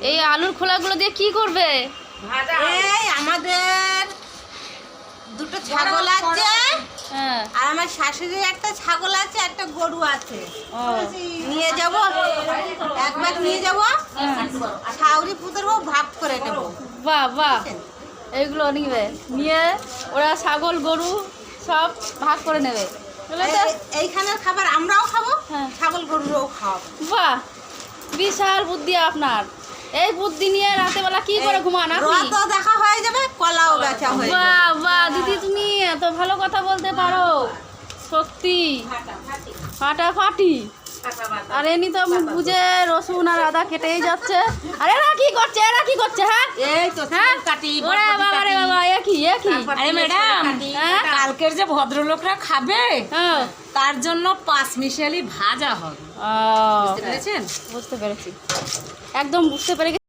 এই আলুর খোলাগুলো দিয়ে কি করবে? এই আমাদের দুটো ছাগল আছে, হ্যাঁ। আর আমার শাশুড়ির একটা ছাগল আছে, একটা গরু আছে। নিয়ে যাব, একবার নিয়ে যাব, ছাউরি পুতরবো, ভাগ করে নেব। বাহ বাহ, এইগুলো নিবে, নিয়ে ওরা ছাগল গরু সব ভাগ করে নেবে। এইখানের খাবার আমরাও খাবো, হ্যাঁ। ছাগল গরুরও খাওয়াবো। বাহ, বিশাল বুদ্ধি আপনার। এই বুদ্ধি নিয়ে রাতে বেলা কি করে ঘুমান আপনি? রথও দেখা হয়ে যাবে, কলাও বেচা হয়ে যাবে। বাহ বাহ দিদি, তুমি এত ভালো কথা বলতে পারো, সত্যি ফাটাফাটি। আর এমনি তো বুঝে রসুন আর আদা কেটেই যাচ্ছে। আরে এরা কি করছে, এরা কি করছে? হ্যাঁ, এই তো হ্যাঁ কাটি ওরে বাবা রে বাবা, একই। আরে ম্যাডাম, হ্যাঁ? কালকের যে ভদ্রলোকরা খাবে হ্যাঁ, তার জন্য 5 মিশালি ভাজা হবে, ও, বুঝতে পেরেছেন? বুঝতে পেরেছি, একদম বুঝতে পেরে